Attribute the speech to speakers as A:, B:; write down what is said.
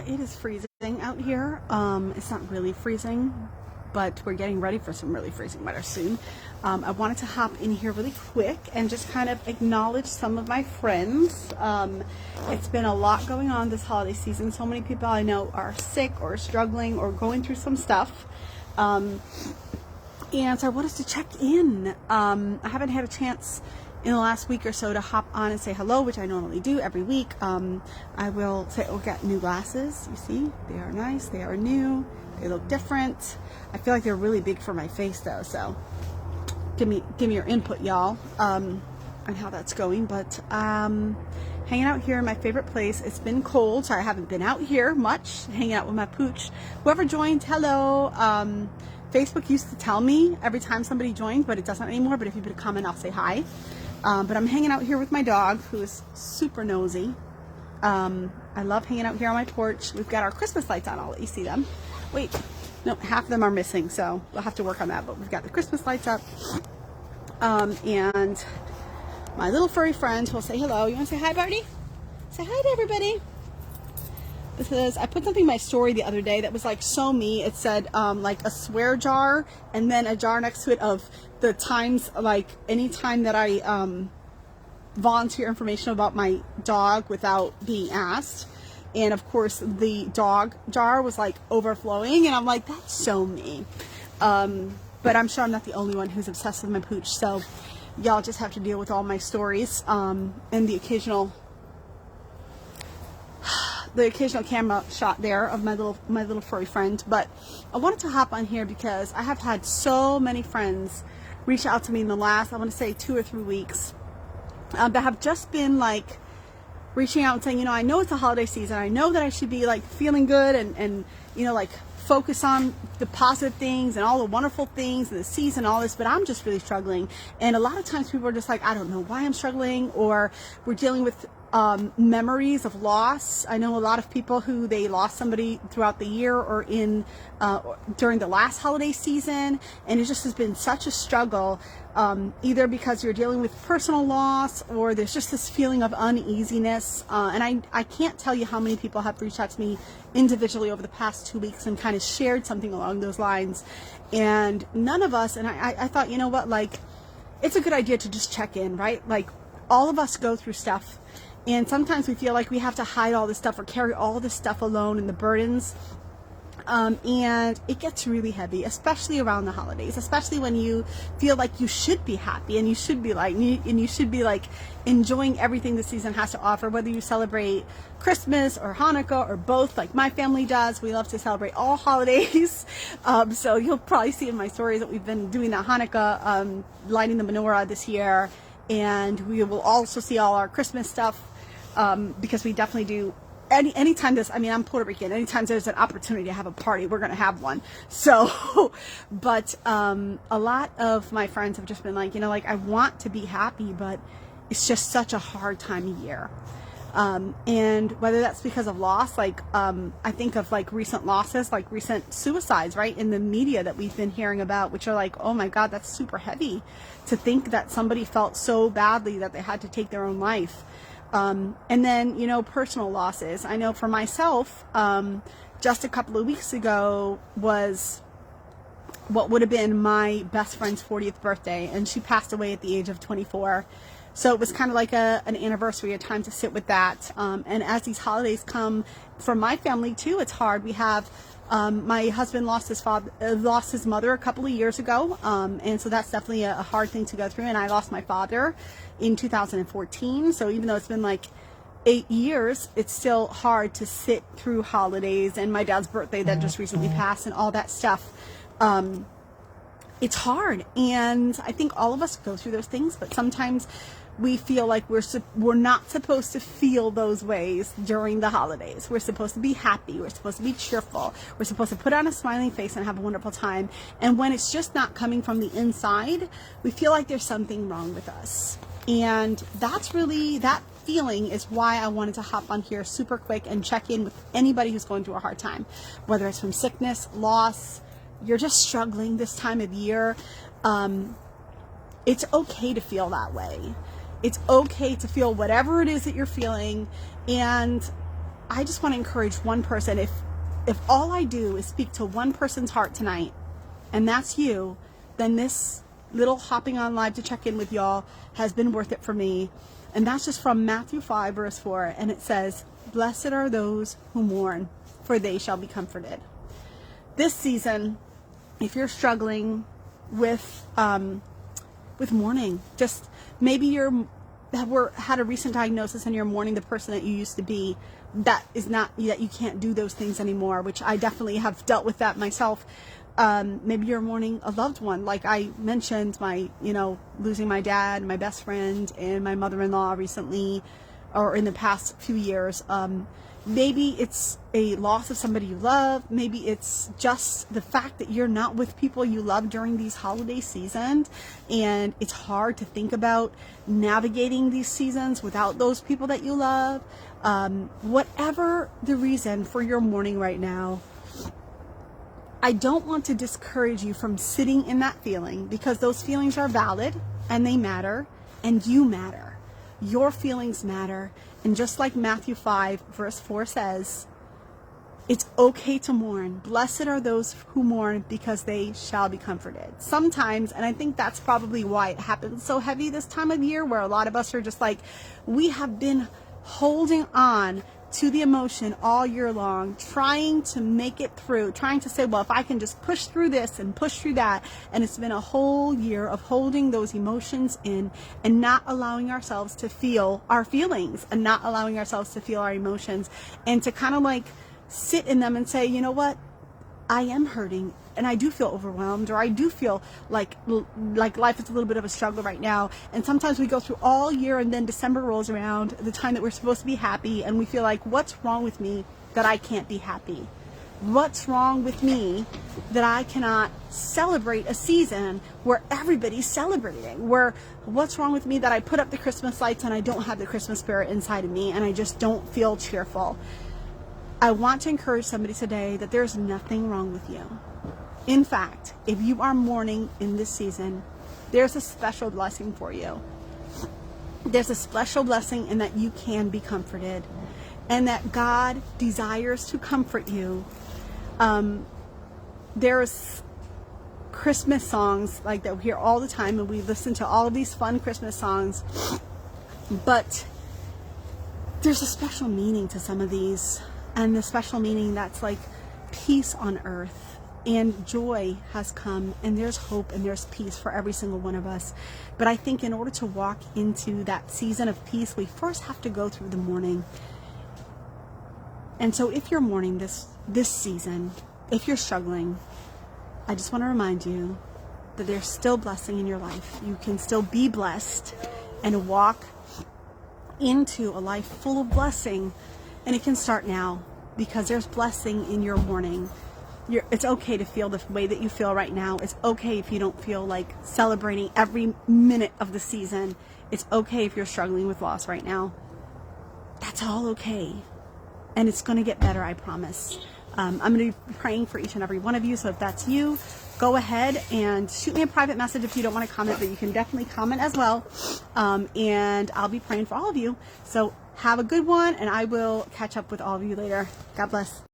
A: it is freezing out here. It's not really freezing, but we're getting ready for some really freezing weather soon. I wanted to hop in here really quick and just kind of acknowledge some of my friends. It's been a lot going on this holiday season. So many people I know are sick or struggling or going through some stuff. And so I wanted to check in. I haven't had a chance in the last week or so to hop on and say hello, which I normally do every week. I will say, oh, got new glasses. You see, they are nice. They are new. They look different. I feel like they're really big for my face though. So give me your input, y'all, on how that's going. But hanging out here in my favorite place. It's been cold, so I haven't been out here much. Hanging out with my pooch. Whoever joined, hello. Facebook used to tell me every time somebody joined, but it doesn't anymore. But if you put a comment, I'll say hi. But I'm hanging out here with my dog, who is super nosy. I love hanging out here on my porch. We've got our Christmas lights on. I'll let you see them. Wait, no, half of them are missing, so we'll have to work on that. But we've got the Christmas lights up. And my little furry friend will say hello. You want to say hi, Barty? Say hi to everybody. This is, I put something in my story the other day that was like so me. It said like a swear jar and then a jar next to it of the times, like any time that I volunteer information about my dog without being asked. And of course the dog jar was like overflowing, and I'm like, that's so me. But I'm sure I'm not the only one who's obsessed with my pooch. So y'all just have to deal with all my stories and the occasional camera shot there of my little furry friend. But I wanted to hop on here because I have had so many friends reach out to me in the last, I want to say 2 or 3 weeks, that have just been like reaching out and saying, you know, I know it's a holiday season. I know that I should be like feeling good and you know, like focus on the positive things and all the wonderful things and the season, all this, but I'm just really struggling. And a lot of times people are just like, I don't know why I'm struggling, or we're dealing with memories of loss. I know a lot of people who they lost somebody throughout the year or in during the last holiday season, and it just has been such a struggle, either because you're dealing with personal loss or there's just this feeling of uneasiness, and I can't tell you how many people have reached out to me individually over the past 2 weeks and kind of shared something along those lines. And none of us, and I thought, you know what, like, it's a good idea to just check in, right? Like, all of us go through stuff, and sometimes we feel like we have to hide all this stuff or carry all this stuff alone and the burdens. And it gets really heavy, especially around the holidays, especially when you feel like you should be happy and you should be like enjoying everything the season has to offer, whether you celebrate Christmas or Hanukkah or both, like my family does. We love to celebrate all holidays. So you'll probably see in my stories that we've been doing that Hanukkah, lighting the menorah this year. And we will also see all our Christmas stuff, because we definitely do. Anytime I'm Puerto Rican, anytime there's an opportunity to have a party, we're going to have one. So, but a lot of my friends have just been like, you know, like, I want to be happy, but it's just such a hard time of year. And whether that's because of loss, like, I think of like recent losses, like recent suicides, right, in the media that we've been hearing about, which are like, oh my God, that's super heavy to think that somebody felt so badly that they had to take their own life. And then, you know, personal losses. I know for myself, just a couple of weeks ago was what would have been my best friend's 40th birthday, and she passed away at the age of 24. So it was kind of like an anniversary, a time to sit with that. And as these holidays come for my family too, it's hard. We have, my husband lost his mother a couple of years ago. And so that's definitely a hard thing to go through. And I lost my father in 2014. So even though it's been like 8 years, it's still hard to sit through holidays and my dad's birthday that just recently passed and all that stuff. It's hard. And I think all of us go through those things, but sometimes we feel like we're not supposed to feel those ways during the holidays. We're supposed to be happy. We're supposed to be cheerful. We're supposed to put on a smiling face and have a wonderful time. And when it's just not coming from the inside, we feel like there's something wrong with us. And that's really, that feeling is why I wanted to hop on here super quick and check in with anybody who's going through a hard time, whether it's from sickness, loss, you're just struggling this time of year. It's okay to feel that way. It's okay to feel whatever it is that you're feeling. And I just want to encourage one person. If all I do is speak to one person's heart tonight, and that's you, then this little hopping on live to check in with y'all has been worth it for me. And that's just from Matthew 5 verse 4, and it says, "Blessed are those who mourn, for they shall be comforted." This season, if you're struggling with mourning, just maybe had a recent diagnosis and you're mourning the person that you used to be, that you can't do those things anymore, which I definitely have dealt with that myself. Maybe you're mourning a loved one, like I mentioned, losing my dad, my best friend, and my mother-in-law recently, or in the past few years. Maybe it's a loss of somebody you love. Maybe it's just the fact that you're not with people you love during these holiday seasons, and it's hard to think about navigating these seasons without those people that you love. Whatever the reason for your mourning right now, I don't want to discourage you from sitting in that feeling, because those feelings are valid and they matter, and you matter. Your feelings matter. And just like Matthew 5 verse 4 says, it's okay to mourn. Blessed are those who mourn, because they shall be comforted. Sometimes, and I think that's probably why it happens so heavy this time of year, where a lot of us are just like, we have been holding on to the emotion all year long, trying to make it through, trying to say, well, if I can just push through this and push through that. And it's been a whole year of holding those emotions in and not allowing ourselves to feel our feelings, and not allowing ourselves to feel our emotions, and to kind of like sit in them and say, you know what, I am hurting, and I do feel overwhelmed, or I do feel like life is a little bit of a struggle right now. And sometimes we go through all year, and then December rolls around, the time that we're supposed to be happy, and we feel like, what's wrong with me that I can't be happy? What's wrong with me that I cannot celebrate a season where everybody's celebrating? What's wrong with me that I put up the Christmas lights and I don't have the Christmas spirit inside of me, and I just don't feel cheerful? I want to encourage somebody today that there's nothing wrong with you. In fact, if you are mourning in this season, there's a special blessing for you. There's a special blessing in that you can be comforted, and that God desires to comfort you. There's Christmas songs like that we hear all the time, and we listen to all of these fun Christmas songs, but there's a special meaning to some of these. And the special meaning, that's like peace on earth, and joy has come, and there's hope and there's peace for every single one of us. But I think in order to walk into that season of peace, we first have to go through the mourning. And so if you're mourning this season, if you're struggling, I just want to remind you that there's still blessing in your life. You can still be blessed and walk into a life full of blessing. And it can start now, because there's blessing in your mourning. It's okay to feel the way that you feel right now. It's okay if you don't feel like celebrating every minute of the season. It's okay if you're struggling with loss right now. That's all okay. And it's going to get better, I promise. I'm going to be praying for each and every one of you. So if that's you, go ahead and shoot me a private message if you don't want to comment, but you can definitely comment as well. And I'll be praying for all of you. So have a good one, and I will catch up with all of you later. God bless.